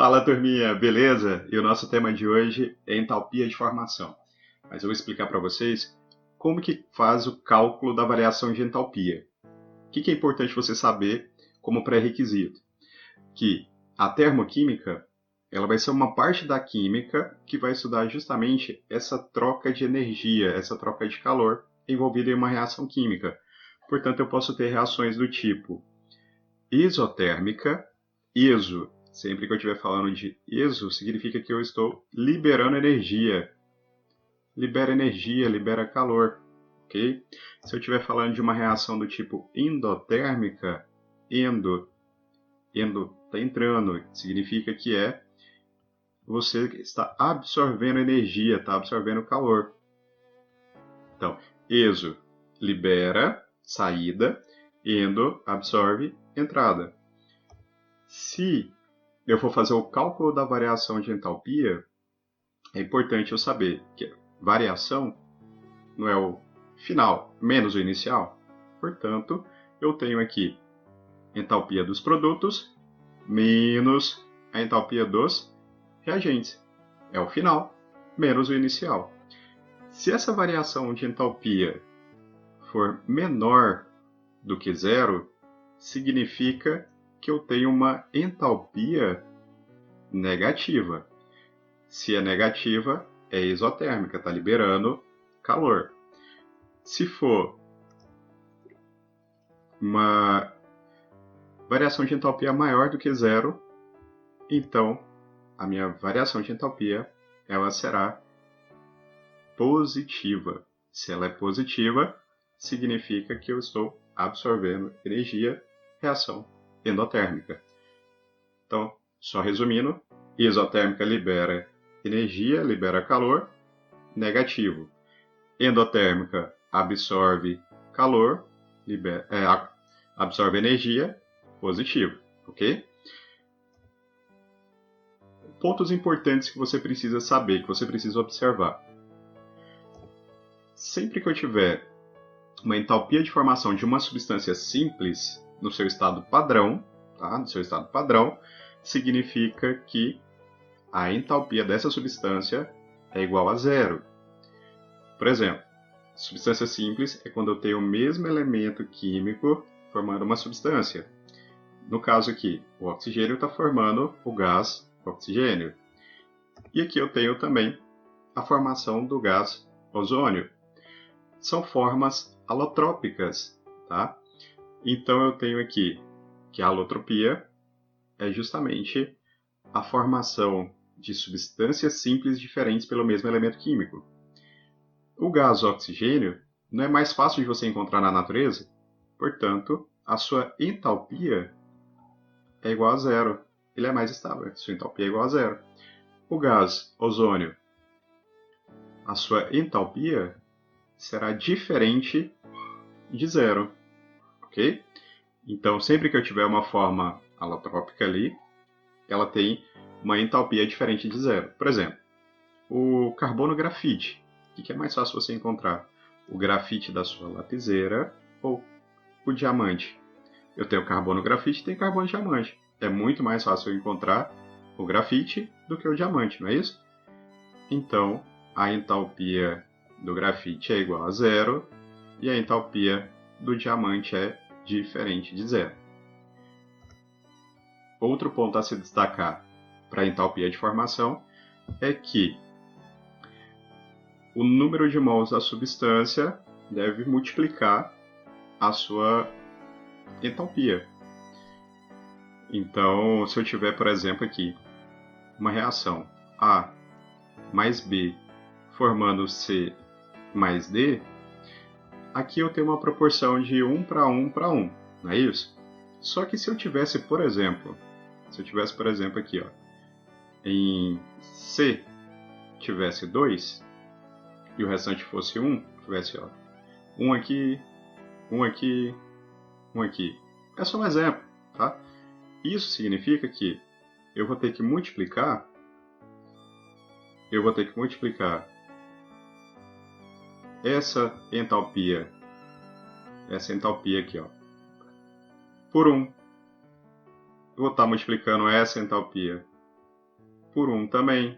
Fala, turminha, beleza? E o nosso tema de hoje é entalpia de formação. Mas eu vou explicar para vocês como que faz o cálculo da variação de entalpia. O que é importante você saber como pré-requisito? Que a termoquímica ela vai ser uma parte da química que vai estudar justamente essa troca de energia, essa troca de calor envolvida em uma reação química. Portanto, eu posso ter reações do tipo isotérmica, iso. Sempre que eu estiver falando de iso, significa que eu estou liberando energia. Libera energia, libera calor, ok? Se eu estiver falando de uma reação do tipo endotérmica, endo está entrando, significa que você está absorvendo energia, está absorvendo calor. Então, exo libera, saída, endo absorve, entrada. Se eu for fazer o cálculo da variação de entalpia, é importante eu saber que variação não é o final menos o inicial. Portanto, eu tenho aqui entalpia dos produtos menos a entalpia dos reagentes. É o final menos o inicial. Se essa variação de entalpia for menor do que zero, significa que eu tenho uma entalpia negativa. Se é negativa, é isotérmica, está liberando calor. Se for uma variação de entalpia maior do que zero, então a minha variação de entalpia ela será positiva. Se ela é positiva, significa que eu estou absorvendo energia, reação endotérmica. Então, só resumindo, isotérmica libera energia, libera calor, negativo. Endotérmica absorve calor, absorve energia, positivo, ok? Pontos importantes que você precisa saber, que você precisa observar. Sempre que eu tiver uma entalpia de formação de uma substância simples no seu estado padrão, tá? No seu estado padrão, significa que a entalpia dessa substância é igual a zero. Por exemplo, substância simples é quando eu tenho o mesmo elemento químico formando uma substância. No caso aqui, o oxigênio está formando o gás oxigênio. E aqui eu tenho também a formação do gás ozônio. São formas alotrópicas, tá? Então eu tenho aqui que a alotropia é justamente a formação de substâncias simples diferentes pelo mesmo elemento químico. O gás oxigênio não é mais fácil de você encontrar na natureza, portanto, a sua entalpia é igual a zero. Ele é mais estável, sua entalpia é igual a zero. O gás ozônio, a sua entalpia será diferente de zero, ok? Então, sempre que eu tiver uma forma alotrópica ali, ela tem uma entalpia diferente de zero. Por exemplo, o carbono grafite. O que é mais fácil você encontrar? O grafite da sua lapiseira ou o diamante? Eu tenho carbono grafite e tenho carbono diamante. É muito mais fácil eu encontrar o grafite do que o diamante, não é isso? Então, a entalpia do grafite é igual a zero e a entalpia do diamante é diferente de zero. Outro ponto a se destacar para a entalpia de formação é que o número de mols da substância deve multiplicar a sua entalpia. Então, se eu tiver, por exemplo, aqui uma reação A mais B formando C mais D, aqui eu tenho uma proporção de 1 para 1 para 1, não é isso? Só que se eu tivesse, por exemplo, aqui, ó, em C tivesse 2 e o restante fosse 1, tivesse, ó, 1 aqui, 1 aqui, 1 aqui. É só um exemplo, tá? Isso significa que eu vou ter que multiplicar essa entalpia aqui, ó, por 1. Eu vou estar multiplicando essa entalpia por 1 também.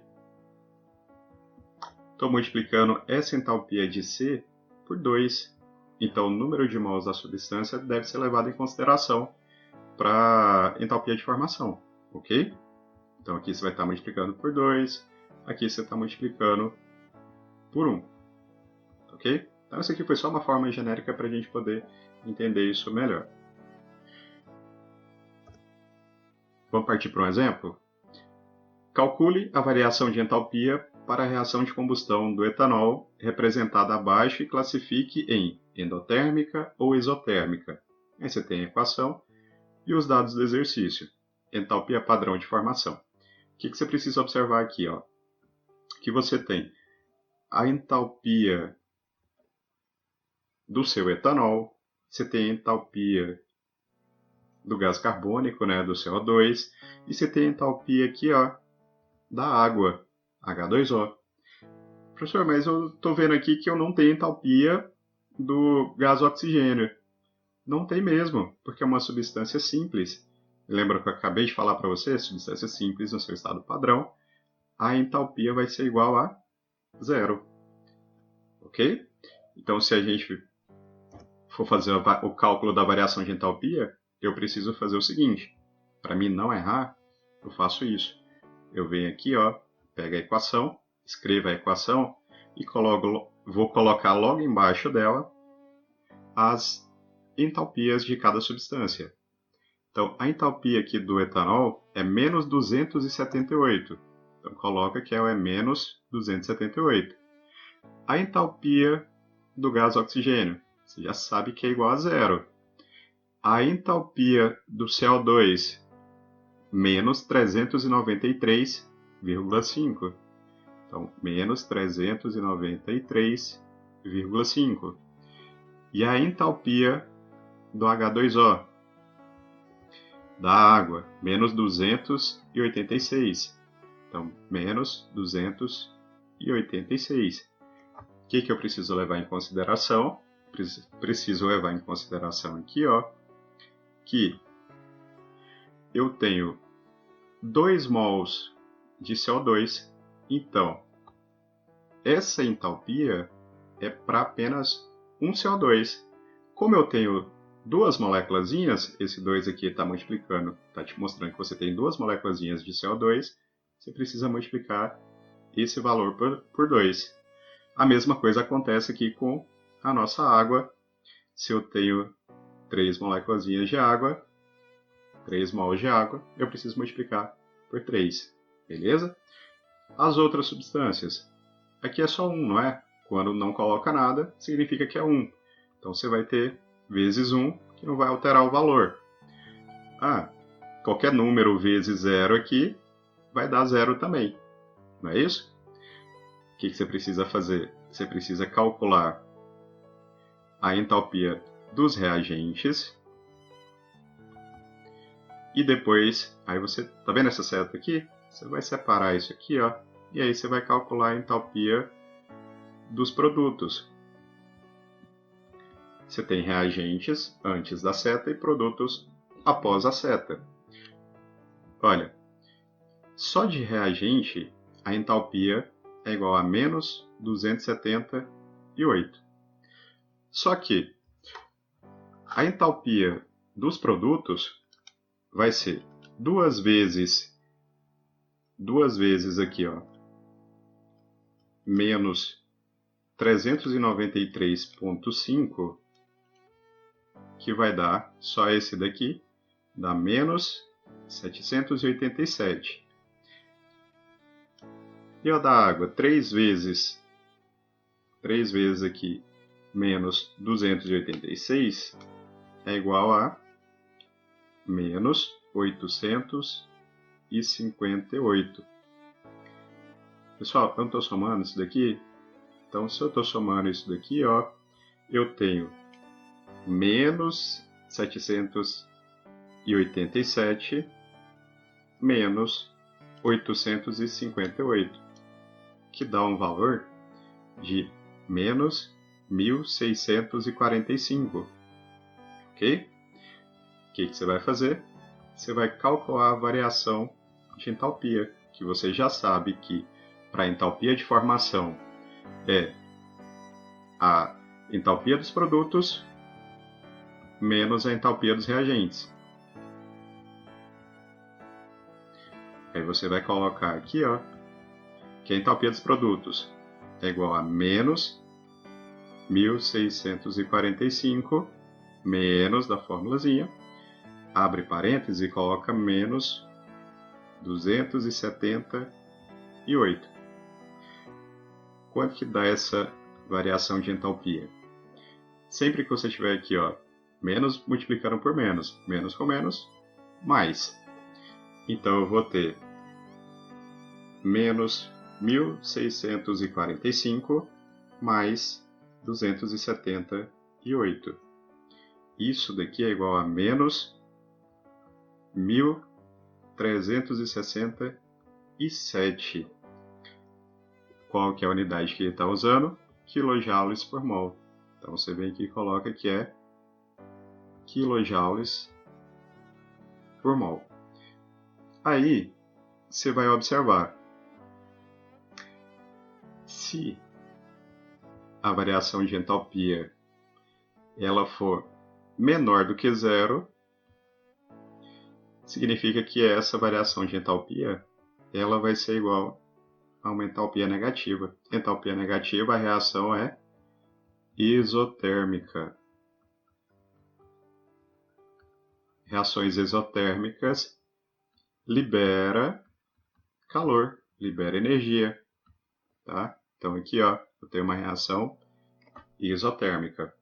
Estou multiplicando essa entalpia de C por 2. Então, o número de mols da substância deve ser levado em consideração para entalpia de formação, ok? Então, aqui você vai estar multiplicando por 2, aqui você está multiplicando por 1, ok? Então, essa aqui foi só uma forma genérica para a gente poder entender isso melhor. Vamos partir para um exemplo? Calcule a variação de entalpia para a reação de combustão do etanol representada abaixo e classifique em endotérmica ou exotérmica. Aí você tem a equação e os dados do exercício. Entalpia padrão de formação. O que você precisa observar aqui? Ó? Que você tem a entalpia do seu etanol, você tem a entalpia do gás carbônico, né, do CO2, e você tem a entalpia aqui, ó, da água, H2O. Professor, mas eu estou vendo aqui que eu não tenho entalpia do gás oxigênio. Não tem mesmo, porque é uma substância simples. Lembra que eu acabei de falar para você? Substância simples no seu estado padrão, a entalpia vai ser igual a 0. Ok? Então, se a gente for fazer o cálculo da variação de entalpia, eu preciso fazer o seguinte. Para mim não errar, eu faço isso. Eu venho aqui, ó, pego a equação, escrevo a equação e vou colocar logo embaixo dela as entalpias de cada substância. Então, a entalpia aqui do etanol é menos 278. Então, coloca que ela é menos 278. A entalpia do gás oxigênio, você já sabe que é igual a 0. A entalpia do CO2, menos 393,5. Então, menos 393,5. E a entalpia do H2O, da água, menos 286. Então, menos 286. O que eu preciso levar em consideração? Preciso levar em consideração aqui, ó, que eu tenho 2 mols de CO2. Então, essa entalpia é para apenas um CO2. Como eu tenho 2 moléculazinhas, esse 2 aqui está multiplicando, está te mostrando que você tem 2 moléculazinhas de CO2, você precisa multiplicar esse valor por 2. A mesma coisa acontece aqui com a nossa água. Se eu tenho 3 moléculazinhas de água, 3 mols de água, eu preciso multiplicar por 3, beleza? As outras substâncias, aqui é só 1, não é? Quando não coloca nada, significa que é 1. Então você vai ter vezes 1, que não vai alterar o valor. Qualquer número vezes 0 aqui vai dar 0 também, não é isso? O que você precisa fazer? Você precisa calcular a entalpia dos reagentes. E depois, aí você, tá vendo essa seta aqui? Você vai separar isso aqui, ó, e aí você vai calcular a entalpia dos produtos. Você tem reagentes antes da seta e produtos após a seta. Olha, só de reagente a entalpia é igual a menos 278. Só que a entalpia dos produtos vai ser duas vezes aqui, ó, menos 393,5, que vai dar só esse daqui, dá menos 787. E a da água, 3 vezes aqui, menos 286, é igual a menos 858. Pessoal, eu não estou somando isso daqui? Então, se eu estou somando isso daqui, ó, eu tenho menos 787 menos 858, que dá um valor de menos 1645, ok? O que você vai fazer? Você vai calcular a variação de entalpia. que você já sabe que para a entalpia de formação é a entalpia dos produtos menos a entalpia dos reagentes. Aí você vai colocar aqui, ó, que a entalpia dos produtos é igual a menos 1645 menos da formulazinha, abre parênteses e coloca menos 278. Quanto que dá essa variação de entalpia? Sempre que você tiver aqui, ó, menos multiplicando por menos, menos com menos, mais. Então eu vou ter menos 1645 mais 278. Isso daqui é igual a menos 1367. Qual que é a unidade que ele está usando? Quilojoules por mol. Então você vem aqui e coloca que é quilojoules por mol. Aí você vai observar. Se a variação de entalpia ela for menor do que zero, significa que essa variação de entalpia ela vai ser igual a uma entalpia negativa. Entalpia negativa, a reação é isotérmica. Reações exotérmicas libera calor, libera energia, tá? Então aqui, ó, eu tenho uma reação isotérmica.